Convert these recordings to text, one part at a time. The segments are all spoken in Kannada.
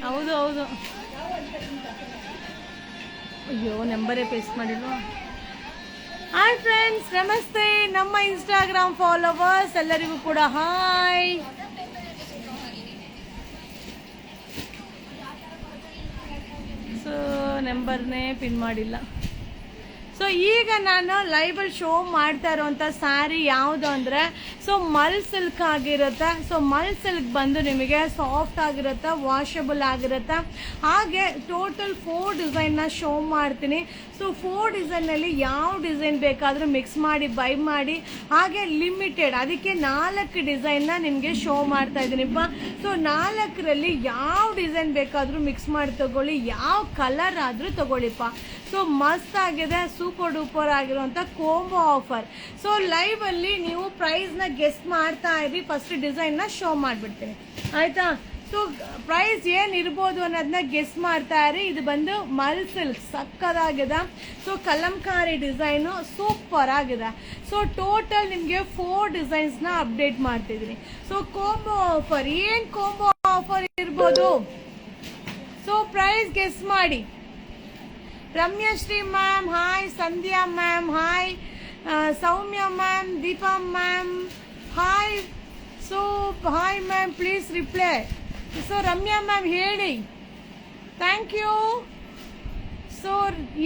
ಹೌದು ಹೌದು. ಅಯ್ಯೋ ನಂಬರೇ ಪೇಸ್ಟ್ ಮಾಡಿಲ್ವಾ. ಹಾಯ್ ಫ್ರೆಂಡ್ಸ್, ನಮಸ್ತೆ. ನಮ್ಮ ಇನ್ಸ್ಟಾಗ್ರಾಮ್ ಫಾಲೋವರ್ಸ್ ಎಲ್ಲರಿಗೂ ಕೂಡ ಹಾಯ್. ಸೊ ನಂಬರ್ನೇ ಪಿನ್ ಮಾಡಿಲ್ಲ. ಸೊ ಈಗ ನಾನು ಲೈವಲ್ಲಿ ಶೋ ಮಾಡ್ತಾ ಇರೋವಂಥ ಸ್ಯಾರಿ ಯಾವುದು ಅಂದರೆ ಮಲ್ ಸಿಲ್ಕ್ ಆಗಿರುತ್ತೆ. ಮಲ್ ಸಿಲ್ಕ್ ಬಂದು ನಿಮಗೆ ಸಾಫ್ಟ್ ಆಗಿರುತ್ತೆ, ವಾಷಬಲ್ ಆಗಿರುತ್ತೆ. ಹಾಗೆ ಟೋಟಲ್ 4 ಡಿಸೈನ್ನ ಶೋ ಮಾಡ್ತೀನಿ. 4 ಡಿಸೈನಲ್ಲಿ ಯಾವ ಡಿಸೈನ್ ಬೇಕಾದರೂ ಮಿಕ್ಸ್ ಮಾಡಿ ಬೈ ಮಾಡಿ. ಹಾಗೆ ಲಿಮಿಟೆಡ್, ಅದಕ್ಕೆ 4 ಡಿಸೈನ್ನ ನಿಮಗೆ ಶೋ ಮಾಡ್ತಾ ಇದ್ದೀನಿಪ್ಪ. 4ರಲ್ಲಿ ಯಾವ ಡಿಸೈನ್ ಬೇಕಾದರೂ ಮಿಕ್ಸ್ ಮಾಡಿ ತಗೊಳ್ಳಿ, ಯಾವ ಕಲರ್ ಆದರೂ ತಗೊಳ್ಳಿಪ್ಪ. ಮಸ್ತ್ ಆಗಿದೆ, ಸೂಪರ್ ಡೂಪರ್ ಆಗಿರುವಂಥ ಕೋಂಬೋ ಆಫರ್. ಲೈವ್ ಅಲ್ಲಿ ನೀವು ಪ್ರೈಸ್ನ ಗೆಸ್ಟ್ ಮಾಡ್ತಾ ಇರಿ. ಫಸ್ಟ್ ಡಿಸೈನ್ನ ಶೋ ಮಾಡಿಬಿಡ್ತೀನಿ, ಆಯ್ತಾ? ಪ್ರೈಸ್ ಏನಿರ್ಬೋದು ಅನ್ನೋದನ್ನ ಗೆಸ್ ಮಾಡ್ತಾ ಇರಿ. ಇದು ಬಂದು mul silk, ಸಕ್ಕದಾಗಿದೆ. Kalamkari design super ಆಗಿದೆ. ಟೋಟಲ್ ನಿಮಗೆ 4 ಡಿಸೈನ್ಸ್ನ ಅಪ್ಡೇಟ್ ಮಾಡ್ತಿದ್ದೀನಿ. ಕೋಂಬೋ ಆಫರ್, ಏನು ಕೋಂಬೋ ಆಫರ್ ಇರ್ಬೋದು? ಪ್ರೈಸ್ ಗೆಸ್ ಮಾಡಿ. Ramyashree ma'am hi, Sandhya ma'am hi, Soumya ma'am, Deepa ma'am hi. Hi ma'am, please reply. Ramya ma'am ಹೇಳಿ, ಥ್ಯಾಂಕ್ ಯು.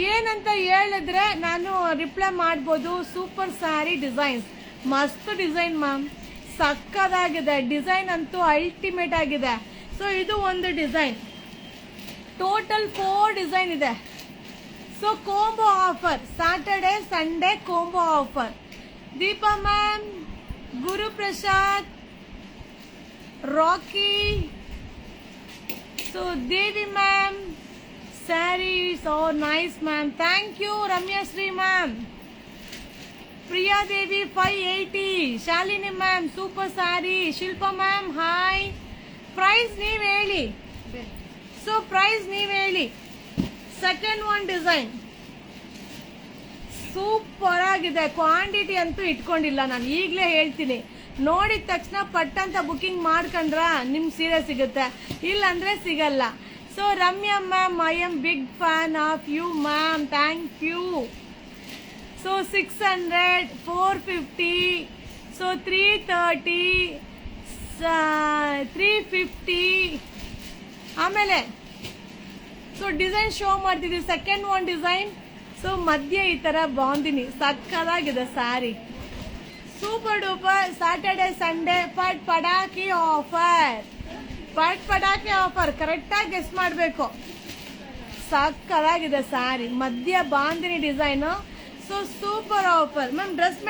ಏನಂತ ಹೇಳಿದ್ರೆ ನಾನು ರಿಪ್ಲೈ ಮಾಡ್ಬೋದು. ಸೂಪರ್ ಸ್ಯಾರಿ ಡಿಸೈನ್ಸ್, ಮಸ್ತ್ ಡಿಸೈನ್ ಮ್ಯಾಮ್, ಸಕ್ಕದಾಗಿದೆ. ಡಿಸೈನ್ ಅಂತೂ ಅಲ್ಟಿಮೇಟ್ ಆಗಿದೆ. ಇದು ಒಂದು ಡಿಸೈನ್, ಟೋಟಲ್ 4 ಡಿಸೈನ್ ಇದೆ. Combo offer, Saturday Sunday combo offer. Deepa ma'am, Guruprasad, Rocky, Devi ma'am, saris are nice ma'am, thank you. Ramyashree ma'am, Priya Devi 580, Shalini ma'am super sari, Shilpa ma'am hi. Price ನೀವ್ ಹೇಳಿ, ಪ್ರೈಸ್ ನೀವ್ ಹೇಳಿ. ಸೆಕೆಂಡ್ ಒನ್ ಡಿಸೈನ್ ಸೂಪರ್ ಆಗಿದೆ. ಕ್ವಾಂಟಿಟಿ ಅಂತೂ ಇಟ್ಕೊಂಡಿಲ್ಲ ನಾನು, ಈಗಲೇ ಹೇಳ್ತೀನಿ. ನೋಡಿದ ತಕ್ಷಣ ಪಟ್ಟಂತ ಬುಕಿಂಗ್ ಮಾಡ್ಕೊಂಡ್ರ ನಿಮ್ ಸೀರೆ ಸಿಗುತ್ತೆ, ಇಲ್ಲಾಂದ್ರೆ ಸಿಗಲ್ಲ. Ramya ma'am, I am big fan of you ma'am, thank you. 600, 450, 330, 350. ಆಮೇಲೆ ಡಿಸೈನ್ ಶೋ ಮಾಡ್ತಿದ್ವಿ. ಸೆಕೆಂಡ್ ಒನ್ ಡಿಸೈನ್, ಮಧ್ಯೆ ಈ ತರ ಬಾಂದಿನಿ, ಸಕ್ಕದಾಗಿದೆ sari, super duper. Saturday Sunday ಪಟ್ ಪಟಾಕಿ ಆಫರ್, ಪಟ್ ಪಟಾಕಿ ಆಫರ್. ಕರೆಕ್ಟಾಗಿ ಗೆಸ್ ಮಾಡಬೇಕು. ಸಕ್ಕದಾಗಿದೆ ಸ್ಯಾರಿ, ಮಧ್ಯ bandhani design. Super offer ma'am. Dress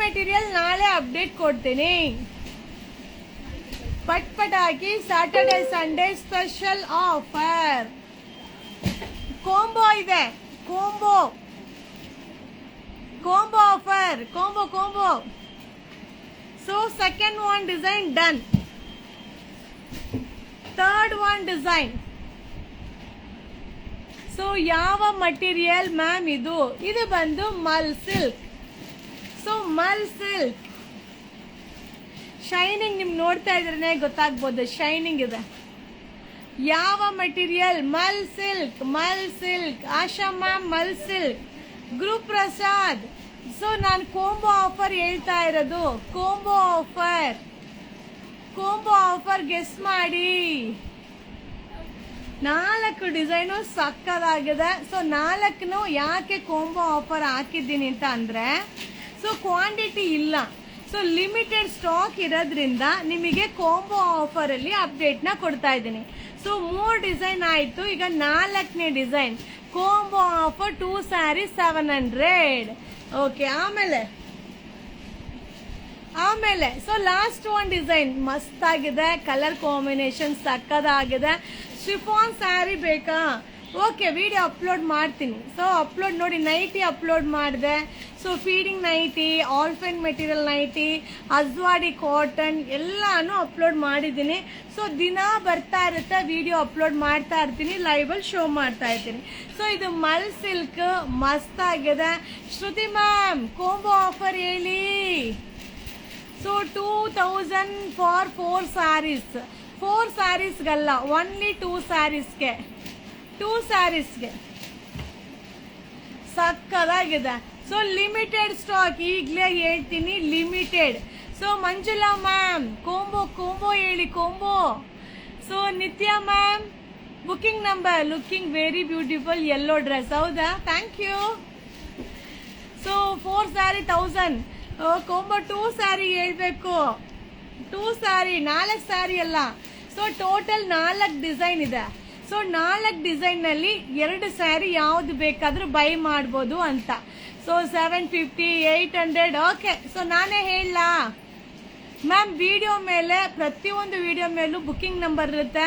material ನಾಳೆ ಅಪ್ಡೇಟ್ ಕೊಡ್ತೀನಿ. ಪಟ್ ಪಟಾಕಿ Saturday Sunday special offer. Combo ಇದೆ, combo offer, combo. Second one design done. Third one design. ಯಾವ ಮಟೀರಿಯಲ್ ಮ್ಯಾಮ್ ಇದು? ಇದು ಬಂದು ಮಲ್ ಸಿಲ್ಕ್. ಮಲ್ ಸಿಲ್ಕ್ ಶೈನಿಂಗ್ ನಿಮ್ಗೆ ನೋಡ್ತಾ ಇದ್ರೆ ಗೊತ್ತಾಗ್ಬೋದು, ಶೈನಿಂಗ್ ಇದೆ. ಯಾವ ಮಟೀರಿಯಲ್? ಮಲ್ ಸಿಲ್ಕ್. ಆಶಾ ಮ್ಯಾಮ್ ಮಲ್ ಸಿಲ್ಕ್. ಗುರುಪ್ರಸಾದ್. ನಾನು ಕೋಂಬೋ ಆಫರ್ ಹೇಳ್ತಾ ಇರೋದು, ಕೋಂಬೋ ಆಫರ್ ಗೆಸ್ ಮಾಡಿ. 4 ಡಿಸೈನು ಸಕ್ಕದಾಗಿದೆ. 4 ಯಾಕೆ ಕೋಂಬೋ ಆಫರ್ ಹಾಕಿದ್ದೀನಿ ಅಂತ ಅಂದ್ರೆ ಕ್ವಾಂಟಿಟಿ ಇಲ್ಲ. ಲಿಮಿಟೆಡ್ ಸ್ಟಾಕ್ ಇರೋದ್ರಿಂದ ನಿಮಗೆ ಕೋಂಬೋ ಆಫರ್ ಅಲ್ಲಿ ಅಪ್ಡೇಟ್ ನ ಕೊಡ್ತಾ ಇದ್ದೀನಿ. 3 ಡಿಸೈನ್ ಆಯ್ತು. ಈಗ 4ನೇ design combo offer 2 sari 700. Okay, ಆಮೇಲೆ ಲಾಸ್ಟ್ ಒನ್ ಡಿಸೈನ್ ಮಸ್ತ್ ಆಗಿದೆ, ಕಲರ್ ಕಾಂಬಿನೇಷನ್ ಸಕ್ಕದಾಗಿದೆ. ಶಿಫಾನ್ ಸ್ಯಾರಿ ಬೇಕಾ? ಓಕೆ, ವಿಡಿಯೋ ಅಪ್ಲೋಡ್ ಮಾಡ್ತೀನಿ. ಅಪ್ಲೋಡ್ ನೋಡಿ, ನೈಟಿ ಅಪ್ಲೋಡ್ ಮಾಡಿದೆ. ಫೀಡಿಂಗ್ ನೈಟಿ, ಆಲ್ಫೆನ್ ಮೆಟೀರಿಯಲ್ ನೈಟಿ, ಅಜ್ವಾಡಿ ಕಾಟನ್ ಎಲ್ಲಾನು ಅಪ್ಲೋಡ್ ಮಾಡಿದ್ದೀನಿ. ದಿನ ಬರ್ತಾ ಇರುತ್ತೆ, ವಿಡಿಯೋ ಅಪ್ಲೋಡ್ ಮಾಡ್ತಾ ಇರ್ತೀನಿ, ಲೈವಲ್ಲಿ ಶೋ ಮಾಡ್ತಾ ಇರ್ತೀನಿ. ಇದು ಮಲ್ ಸಿಲ್ಕ್ ಮಸ್ತ್ ಆಗಿದೆ. ಶ್ರುತಿ ಮ್ಯಾಮ್ ಕೋಂಬೋ ಆಫರ್ ಹೇಳಿ. 2000 ಫಾರ್ 4 ಸ್ಯಾರೀಸ್. 4 ಸ್ಯಾರೀಸ್ಗಲ್ಲ, ಓನ್ಲಿ 2 ಸ್ಯಾರೀಸ್ಗೆ, 2 ಸ್ಯಾರೀಸ್ಗೆ ಸಕ್ಕದಾಗಿದೆ. ಸೊ ಲಿಮಿಟೆಡ್ ಸ್ಟಾಕ್, ಈಗಲೇ ಹೇಳ್ತೀನಿ limited. So Manjula ma'am combo ಹೇಳಿ combo. So Nitya ma'am booking number, looking very beautiful yellow dress. ಹೌದಾ, thank you. So 4 sari 1000, combo 2 sari ಹೇಳ್ಬೇಕು, 2 ಸ್ಯಾರಿ 4 ಸ್ಯಾರಿ ಅಲ್ಲ. ಸೊ ಟೋಟಲ್ 4 ಡಿಸೈನ್ ಇದೆ. ಸೊ 4 ಡಿಸೈನ್ ನಲ್ಲಿ 2 ಸ್ಯಾರಿ ಯಾವ್ದು ಬೇಕಾದ್ರೂ ಬೈ ಮಾಡ್ಬೋದು ಅಂತ. ಸೊ 750, 800. ಓಕೆ, ಸೊ ನಾನೇ ಹೇಳಲಾ ಮ್ಯಾಮ್, ವಿಡಿಯೋ ಮೇಲೆ ಪ್ರತಿಯೊಂದು ವಿಡಿಯೋ ಮೇಲೂ ಬುಕಿಂಗ್ ನಂಬರ್ ಇರುತ್ತೆ.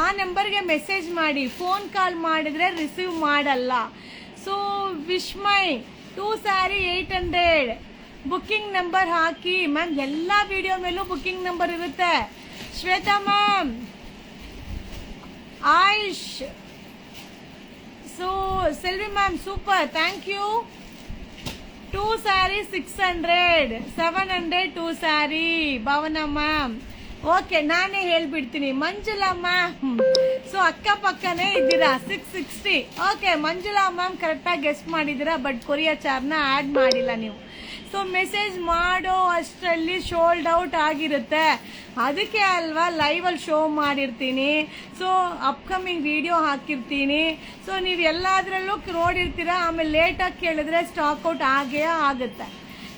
ಆ ನಂಬರ್ಗೆ ಮೆಸೇಜ್ ಮಾಡಿ, ಫೋನ್ ಕಾಲ್ ಮಾಡಿದ್ರೆ ರಿಸೀವ್ ಮಾಡಲ್ಲ. So Vishmay 2 sari 800 booking number ಹಾಕಿ ಮ್ಯಾಮ್. ಎಲ್ಲ ವಿಡಿಯೋ ಮೇಲೂ ಬುಕಿಂಗ್ ನಂಬರ್ ಇರುತ್ತೆ. Shweta ma'am, Ayush, so Selvi ma'am super, thank you. 2 sari 600, 700 2 sari. Bhavana ma'am okay, ನಾನೇ ಹೇಳ್ಬಿಡ್ತೀನಿ. ಮಂಜುಳಾ ಮ್ಯಾಮ್, ಸೊ ಅಕ್ಕಪಕ್ಕನೇ ಇದ್ದೀರಾ, 660. ಓಕೆ, ಮಂಜುಳಾ ಮ್ಯಾಮ್ ಕರೆಕ್ಟಾಗಿ ಗೆಸ್ಟ್ ಮಾಡಿದ್ದೀರಾ, ಬಟ್ ಕೊರಿಯರ್ ಚಾರ್ಜ್ನ ಆ್ಯಡ್ ಮಾಡಿಲ್ಲ ನೀವು. ಸೊ ಮೆಸೇಜ್ ಮಾಡೋ ಅಷ್ಟರಲ್ಲಿ ಶೋಲ್ಡ್ ಔಟ್ ಆಗಿರುತ್ತೆ. ಅದಕ್ಕೆ ಅಲ್ವಾ ಲೈವಲ್ಲಿ ಶೋ ಮಾಡಿರ್ತೀನಿ. ಸೊ ಅಪ್ಕಮಿಂಗ್ ವಿಡಿಯೋ ಹಾಕಿರ್ತೀನಿ. ಸೊ ನೀವು ಎಲ್ಲದರಲ್ಲೂ ನೋಡಿರ್ತೀರಾ. ಆಮೇಲೆ ಲೇಟಾಗಿ ಕೇಳಿದ್ರೆ ಸ್ಟಾಕ್ ಔಟ್ ಆಗೇ ಆಗುತ್ತೆ.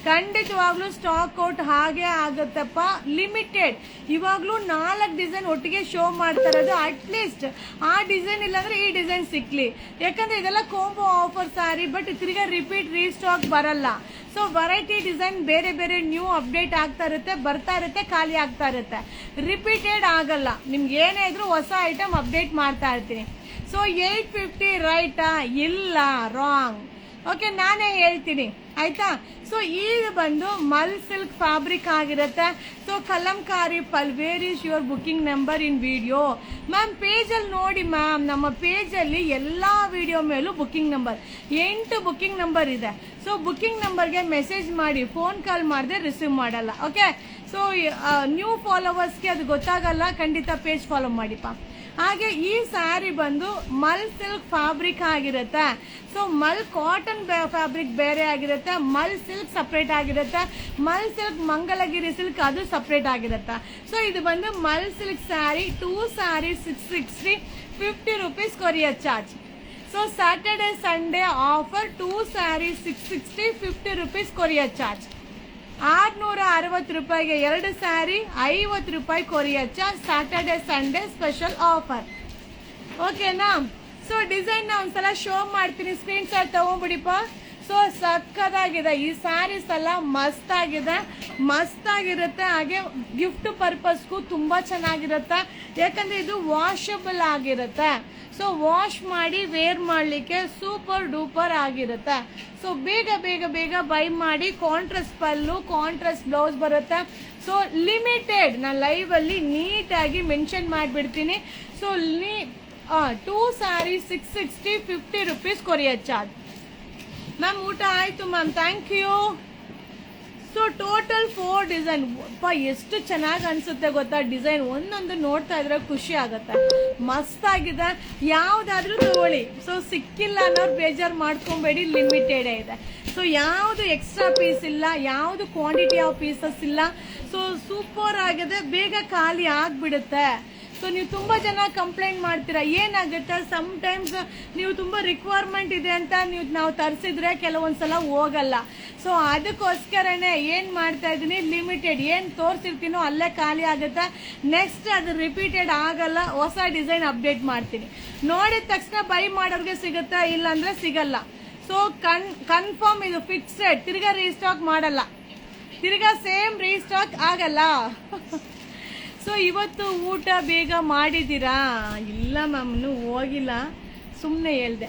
ಖಂಡಿತವಾಗ್ಲೂ ಸ್ಟಾಕ್ ಔಟ್ ಹಾಗೆ ಆಗುತ್ತಪ್ಪ. ಲಿಮಿಟೆಡ್ ಇವಾಗ್ಲೂ 4 ಡಿಸೈನ್ ಒಟ್ಟಿಗೆ ಶೋ ಮಾಡ್ತಾ ಇರೋದು. ಅಟ್ಲೀಸ್ಟ್ ಆ ಡಿಸೈನ್ ಇಲ್ಲಾಂದ್ರೆ ಈ ಡಿಸೈನ್ ಸಿಕ್ಲಿ. ಯಾಕಂದ್ರೆ ಇದೆಲ್ಲ ಕೋಂಬೋ ಆಫರ್ ಸ್ಯಾರಿ, ಬಟ್ ತಿರ್ಗಾ ರಿಪೀಟ್ ರೀಸ್ಟಾಕ್ ಬರಲ್ಲ. ಸೊ ವೆರೈಟಿ ಡಿಸೈನ್ ಬೇರೆ ಬೇರೆ ನ್ಯೂ ಅಪ್ಡೇಟ್ ಆಗ್ತಾ ಇರುತ್ತೆ, ಬರ್ತಾ ಇರುತ್ತೆ, ಖಾಲಿ ಆಗ್ತಾ ಇರುತ್ತೆ. ರಿಪೀಟೆಡ್ ಆಗಲ್ಲ. ನಿಮ್ಗೆ ಏನೇ ಇದ್ರು ಹೊಸ ಐಟಮ್ ಅಪ್ಡೇಟ್ ಮಾಡ್ತಾ ಇರ್ತೀನಿ. ಸೊ 850 ರೈಟಾ? ಇಲ್ಲ, ರಾಂಗ್. ಓಕೆ, ನಾನೇ ಹೇಳ್ತೀನಿ ಆಯ್ತಾ. ಸೊ ಇದು ಬಂದು ಮಲ್ ಸಿಲ್ಕ್ ಫ್ಯಾಬ್ರಿಕ್ ಆಗಿರುತ್ತೆ. ಸೊ ಕಲಂಕಾರಿ ಪಲ್. Where is your booking number in video? Ma'am ಪೇಜಲ್ಲಿ ನೋಡಿ ಮ್ಯಾಮ್, ನಮ್ಮ ಪೇಜಲ್ಲಿ ಎಲ್ಲ ವಿಡಿಯೋ ಮೇಲೂ ಬುಕಿಂಗ್ ನಂಬರ್ 8 ಬುಕಿಂಗ್ ನಂಬರ್ ಇದೆ. ಸೊ ಬುಕಿಂಗ್ ನಂಬರ್ಗೆ ಮೆಸೇಜ್ ಮಾಡಿ, ಫೋನ್ ಕಾಲ್ ಮಾಡಿದ್ರೆ ರಿಸೀವ್ ಮಾಡಲ್ಲ. ಓಕೆ, ಸೊ ನ್ಯೂ ಫಾಲೋವರ್ಸ್ಗೆ ಅದು ಗೊತ್ತಾಗಲ್ಲ, ಖಂಡಿತ ಪೇಜ್ ಫಾಲೋ ಮಾಡಿಪ್ಪ. ಹಾಗೆ ಈ ಸ್ಯಾರಿ ಬಂದು ಮಲ್ ಸಿಲ್ಕ್ ಫ್ಯಾಬ್ರಿಕ್ ಆಗಿರುತ್ತೆ. ಸೊ ಮಲ್ ಕಾಟನ್ ಫ್ಯಾಬ್ರಿಕ್ ಬೇರೆ ಆಗಿರುತ್ತೆ, ಮಲ್ ಸಿಲ್ಕ್ ಸಪ್ರೇಟ್ ಆಗಿರುತ್ತೆ, ಮಲ್ ಸಿಲ್ಕ್ ಮಂಗಲಗಿರಿ ಸಿಲ್ಕ್ ಅದು ಸಪ್ರೇಟ್ ಆಗಿರುತ್ತೆ. ಸೊ ಇದು ಬಂದು mul silk sari. 2 sari 660, 50 rupees courier charge. So Saturday Sunday offer 2 sari 660, 50 rupees courier charge. 660 ರೂಪಾಯಿಗೆ 2 ಸ್ಯಾರಿ, 50 ರೂಪಾಯಿ courier charge. Saturday Sunday special offer. ಓಕೆನಾ? ಸೊ ಡಿಸೈನ್ ನ ಒಂದ್ಸಲ ಶೋ ಮಾಡ್ತೀನಿ, ಸ್ಕ್ರೀನ್ ಶಾಟ್ ತಗೊಂಡ್ಬಿಡಿಪ್ಪ. ಸೊ ಸಕ್ಕದಾಗಿದೆ ಈ ಸ್ಯಾರೀಸ್ ಎಲ್ಲ, ಮಸ್ತ್ ಆಗಿದೆ, ಮಸ್ತ್ ಆಗಿರುತ್ತೆ. ಹಾಗೆ ಗಿಫ್ಟ್ ಪರ್ಪಸ್ಗೂ ತುಂಬಾ ಚೆನ್ನಾಗಿರುತ್ತೆ, ಯಾಕಂದ್ರೆ ಇದು ವಾಷಬಲ್ ಆಗಿರುತ್ತೆ. ಸೊ ವಾಶ್ ಮಾಡಿ ವೇರ್ ಮಾಡಲಿಕ್ಕೆ ಸೂಪರ್ ಡೂಪರ್ ಆಗಿರುತ್ತೆ. ಸೊ ಬೇಗ ಬೇಗ ಬೇಗ ಬೈ ಮಾಡಿ. ಕಾಂಟ್ರಾಸ್ಟ್ ಪಲ್ಲು, ಕಾಂಟ್ರಾಸ್ಟ್ ಬ್ಲೌಸ್ ಬರುತ್ತೆ. ಸೊ ಲಿಮಿಟೆಡ್, ನಾನು ಲೈವ್ ಅಲ್ಲಿ ನೀಟಾಗಿ ಮೆನ್ಷನ್ ಮಾಡಿಬಿಡ್ತೀನಿ. So 2 sari 660, 50 rupees courier charge. Ma'am ಊಟ ಆಯ್ತು ma'am, thank you. So total 4 design. ಎಷ್ಟು ಚೆನ್ನಾಗಿ ಅನ್ಸುತ್ತೆ ಗೊತ್ತಾ ಡಿಸೈನ್. ಒಂದೊಂದು ನೋಡ್ತಾ ಇದ್ರೆ ಖುಷಿ ಆಗುತ್ತೆ, ಮಸ್ತ್ ಆಗಿದೆ. ಯಾವ್ದಾದ್ರೂ ತಗೊಳ್ಳಿ. ಸೊ ಸಿಕ್ಕಿಲ್ಲ ಅನ್ನೋರು ಬೇಜಾರು ಮಾಡ್ಕೊಬೇಡಿ, ಲಿಮಿಟೆಡ್ ಇದೆ. ಸೊ ಯಾವುದು ಎಕ್ಸ್ಟ್ರಾ ಪೀಸ್ ಇಲ್ಲ, ಯಾವುದು ಕ್ವಾಂಟಿಟಿ ಆಫ್ ಪೀಸಸ್ ಇಲ್ಲ. ಸೊ ಸೂಪರ್ ಆಗಿದೆ, ಬೇಗ ಖಾಲಿ ಆಗ್ಬಿಡುತ್ತೆ. ಸೊ ನೀವು ತುಂಬಾ ಜನ ಕಂಪ್ಲೇಂಟ್ ಮಾಡ್ತೀರಾ. ಏನಾಗುತ್ತೆ, ಸಮ್ ಟೈಮ್ಸ್ ನೀವು ತುಂಬಾ ರಿಕ್ವೈರ್ಮೆಂಟ್ ಇದೆ ಅಂತ ನಾವು ತರಿಸಿದ್ರೆ ಕೆಲವೊಂದ್ಸಲ ಹೋಗಲ್ಲ. ಸೊ ಅದಕ್ಕೋಸ್ಕರನೇ ಏನ್ ಮಾಡ್ತಾ ಇದೀನಿ, ಲಿಮಿಟೆಡ್ ಏನ್ ತೋರಿಸಿರ್ತೀನೋ ಅಲ್ಲೇ ಖಾಲಿ ಆಗುತ್ತೆ. ನೆಕ್ಸ್ಟ್ ಅದು ರಿಪೀಟೆಡ್ ಆಗಲ್ಲ, ಹೊಸ ಡಿಸೈನ್ ಅಪ್ಡೇಟ್ ಮಾಡ್ತೀನಿ. ನೋಡಿದ ತಕ್ಷಣ ಬೈ ಮಾಡೋರ್ಗೆ ಸಿಗುತ್ತೆ, ಇಲ್ಲಾಂದ್ರೆ ಸಿಗಲ್ಲ. ಸೊ ಕನ್ಫರ್ಮ್ ಇದು ಫಿಕ್ಸ್ಡ್, ತಿರ್ಗಾ ರೀಸ್ಟಾಕ್ ಮಾಡಲ್ಲ, ತಿರ್ಗಾ ಸೇಮ್ ರೀಸ್ಟಾಕ್ ಆಗಲ್ಲ. ಸೊ ಇವತ್ತು ಊಟ ಬೇಗ ಮಾಡಿದ್ದೀರಾ? ಇಲ್ಲ ಮ್ಯಾಮ್, ಹೋಗಿಲ್ಲ, ಸುಮ್ಮನೆ ಹೇಳ್ದೆ.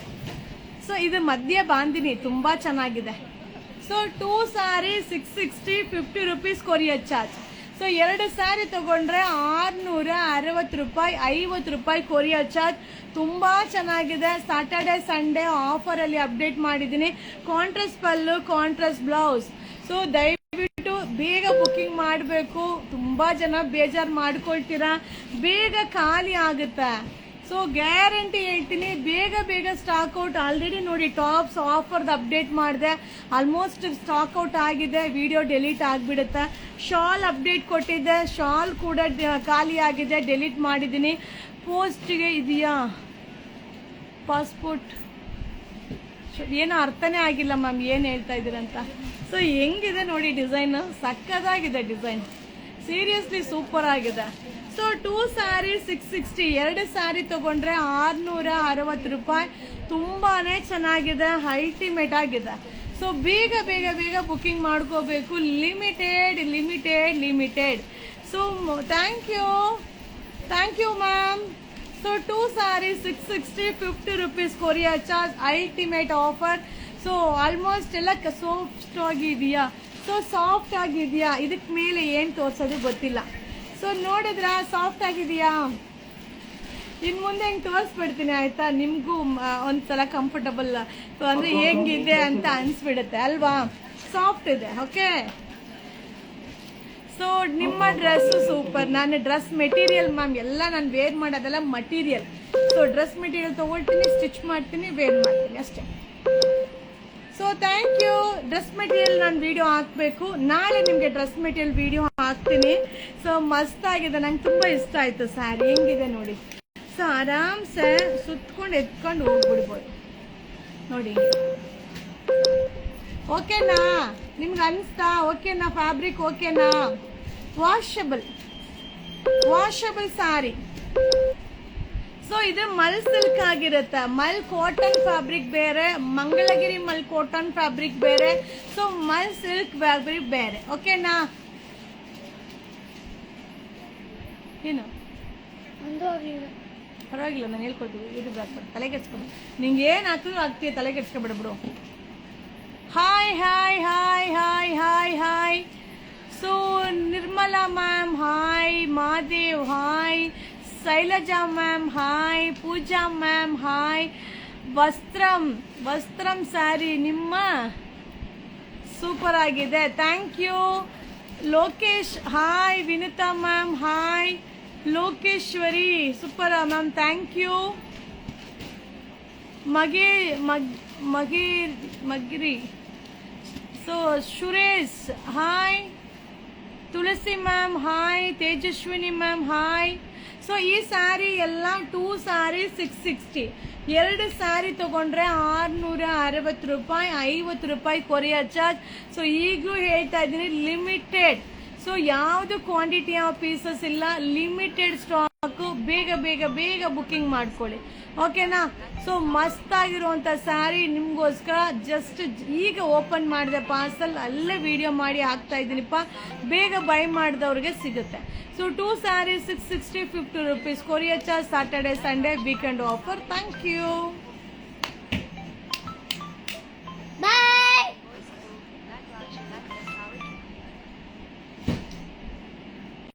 ಸೊ ಇದು ಮಧ್ಯ ಬಾಂದಿನಿ, ತುಂಬಾ ಚೆನ್ನಾಗಿದೆ. So 2 sari 660, 50 rupees courier charge. So 2 sari ತಗೊಂಡ್ರೆ 660 ರೂಪಾಯಿ, 50 ರೂಪಾಯಿ ಕೊರಿಯರ್ ಚಾರ್ಜ್. ತುಂಬಾ ಚೆನ್ನಾಗಿದೆ. ಸ್ಯಾಟರ್ಡೆ ಸಂಡೇ ಆಫರ್ ಅಲ್ಲಿ ಅಪ್ಡೇಟ್ ಮಾಡಿದ್ದೀನಿ. Contrast pallu, contrast blouse. So ದಯವಿಟ್ಟು ಬೇಗ ಬುಕ್ಕಿಂಗ್ ಮಾಡಬೇಕು. ತುಂಬ ಜನ ಬೇಜಾರು ಮಾಡ್ಕೊಳ್ತೀರಾ, ಬೇಗ ಖಾಲಿ ಆಗುತ್ತೆ. ಸೊ ಗ್ಯಾರಂಟಿ ಹೇಳ್ತೀನಿ, ಬೇಗ ಸ್ಟಾಕ್ ಔಟ್. ಆಲ್ರೆಡಿ ನೋಡಿ ಟಾಪ್ಸ್ ಆಫರ್ದು ಅಪ್ಡೇಟ್ ಮಾಡಿದೆ, ಆಲ್ಮೋಸ್ಟ್ ಸ್ಟಾಕ್ ಔಟ್ ಆಗಿದೆ, ವಿಡಿಯೋ ಡೆಲೀಟ್ ಆಗಿಬಿಡುತ್ತೆ. ಶಾಲ್ ಅಪ್ಡೇಟ್ ಕೊಟ್ಟಿದ್ದೆ, ಶಾಲ್ ಕೂಡ ಖಾಲಿ ಆಗಿದೆ, ಡೆಲೀಟ್ ಮಾಡಿದ್ದೀನಿ. ಪೋಸ್ಟ್ಗೆ ಇದೆಯಾ ಪಾಸ್ಪೋರ್ಟ್? ಏನೋ ಅರ್ಥನೇ ಆಗಿಲ್ಲ ಮ್ಯಾಮ್ ಏನು ಹೇಳ್ತಾ ಇದ್ದೀರಂತ. ಸೊ ಹೆಂಗಿದೆ ನೋಡಿ ಡಿಸೈನ್, ಸಕ್ಕದಾಗಿದೆ ಡಿಸೈನ್, ಸೀರಿಯಸ್ಲಿ ಸೂಪರ್ ಆಗಿದೆ. ಸೊ 2 ಸ್ಯಾರಿ 660, 2 ಸ್ಯಾರಿ ತಗೊಂಡ್ರೆ 660 ರೂಪಾಯಿ. ತುಂಬಾನೇ ಚೆನ್ನಾಗಿದೆ, ಅಲ್ಟಿಮೇಟ್ ಆಗಿದೆ. ಸೊ ಬೇಗ ಬುಕ್ಕಿಂಗ್ ಮಾಡ್ಕೋಬೇಕು. Limited. So thank you ma'am. So 2 sari 660, 50 rupees courier charge, ultimate offer. So almost ಎಲ್ಲ ಸಾಫ್ಟ್ ಆಗಿದೆಯಾ? ಸೊ ಸಾಫ್ಟ್ ಆಗಿದೆಯಾ? ಇದಕ್ಕೆ ಮೇಲೆ ಏನು ತೋರಿಸೋದು ಗೊತ್ತಿಲ್ಲ. ಸೊ ನೋಡಿದ್ರ ಸಾಫ್ಟ್ ಆಗಿದೆಯಾ? ಇನ್ನು ಮುಂದೆ ಹಿಂಗೆ ತೋರಿಸ್ಬಿಡ್ತೀನಿ ಆಯ್ತಾ, ನಿಮಗೂ ಒಂದ್ಸಲ ಕಂಫರ್ಟಬಲ್ ಅಂದರೆ ಹೆಂಗಿದೆ ಅಂತ ಅನಿಸ್ಬಿಡುತ್ತೆ ಅಲ್ವಾ. ಸಾಫ್ಟ್ ಇದೆ. ಓಕೆ. ಸೊ ನಿಮ್ಮ ಡ್ರೆಸ್ ಸೂಪರ್. ನಾನು ಡ್ರೆಸ್ ಮೆಟೀರಿಯಲ್ ಮ್ಯಾಮ್ ಎಲ್ಲ ನಾನು ವೇರ್ ಮಾಡೋದೆಲ್ಲ ಮಟೀರಿಯಲ್. ಸೊ ಡ್ರೆಸ್ ಮೆಟೀರಿಯಲ್ ತೊಗೊಳ್ತೀನಿ, ಸ್ಟಿಚ್ ಮಾಡ್ತೀನಿ, ವೇರ್ ಮಾಡ್ತೀನಿ ಅಷ್ಟೇ. So thank you. Dress material ನಾನು ವಿಡಿಯೋ ಹಾಕಬೇಕು, ನಾಳೆ ನಿಮಗೆ ಡ್ರೆಸ್ ಮೆಟೀರಿಯಲ್ ವಿಡಿಯೋ ಹಾಕ್ತೀನಿ. ಸೊ ಮಸ್ತ್ ಆಗಿದೆ, ನಂಗೆ ತುಂಬ ಇಷ್ಟ ಆಯಿತು ಸ್ಯಾರಿ. ಹೆಂಗಿದೆ ನೋಡಿ. ಸೊ ಆರಾಮ್ಸೆ ಸುತ್ಕೊಂಡು ಎತ್ಕೊಂಡು ಹೋಗ್ಬಿಡ್ಬೋದು ನೋಡಿ. ಓಕೆನಾ? ನಿಮ್ಗೆ ಅನಿಸ್ತಾ? ಓಕೆನಾ? ಫ್ಯಾಬ್ರಿಕ್ ಓಕೆನಾ? ವಾಷಬಲ್ ಸ್ಯಾರಿ. ಸೊ ಇದು ಮಲ್ ಸಿಲ್ಕ್ ಆಗಿರುತ್ತೆ. ಮಲ್ ಕಾಟನ್ ಫ್ಯಾಬ್ರಿಕ್ ಬೇರೆ, ಮಂಗಳಗಿರಿ ಮಲ್ ಕಾಟನ್ ಫ್ಯಾಬ್ರಿಕ್ ಬೇರೆ, ಸೊ ಮಲ್ ಸಿಲ್ಕ್ ಫ್ಯಾಬ್ರಿಕ್ ಬೇರೆ. ಓಕೆನಾ? ಏನು ಪರವಾಗಿಲ್ಲ, ನಾನು ಹೇಳ್ಕೊಡ್ತೀವಿ. ಇದು ಬೇಡ, ತಲೆ ಕೆಡ್ಸ್ಕೊಂಡು ನಿಂಗೆ ಏನು ಹಾಕಿದ್ರು ಆಗ್ತೀಯ, ತಲೆ ಕೆಡ್ಸ್ಕೊಬೇಡ ಬಿಡು. Hi. So Nirmala ma'am hi, Mahadev hi, Shailaja ma'am hi, Pooja ma'am hi. Vastram sari ನಿಮ್ಮ ಸೂಪರ್ ಆಗಿದೆ, thank you. Lokesh hi, Vinutha ma'am hi, Lokeshwari super ma'am, thank you. ಮಗಿರಿ. So Suresh hi, Tulasi ma'am hi, Tejaswini ma'am hi. So ಈ ಸ್ಯಾರಿ ಎಲ್ಲ 2 ಸ್ಯಾರಿ 660, 2 ಸ್ಯಾರಿ ತಗೊಂಡ್ರೆ 660 ರೂಪಾಯಿ, 50 ರೂಪಾಯಿ ಕೊರಿಯರ್ ಚಾರ್ಜ್. ಸೊ ಈಗಲೂ ಹೇಳ್ತಾ ಇದ್ದೀನಿ, ಲಿಮಿಟೆಡ್. ಸೊ ಯಾವುದು ಕ್ವಾಂಟಿಟಿ ಆಫ್ ಪೀಸಸ್ ಇಲ್ಲ, ಲಿಮಿಟೆಡ್ ಸ್ಟಾಕು. ಬೇಗ ಬುಕ್ಕಿಂಗ್ ಮಾಡ್ಕೊಳ್ಳಿ. ಓಕೆನಾ? ಸೊ ಮಸ್ತ್ ಆಗಿರುವಂಥ ಸ್ಯಾರಿ ನಿಮಗೋಸ್ಕರ ಜಸ್ಟ್ ಈಗ ಓಪನ್ ಮಾಡಿದೆ ಪಾರ್ಸಲ್, ಅಲ್ಲೇ ವಿಡಿಯೋ ಮಾಡಿ ಹಾಕ್ತಾ ಇದ್ದೀನಿಪ್ಪ. ಬೇಗ ಬೈ ಮಾಡಿದವ್ರಿಗೆ ಸಿಗುತ್ತೆ. So 2 sari 660, 50 rupees courier charge. Saturday Sunday weekend offer. Thank you.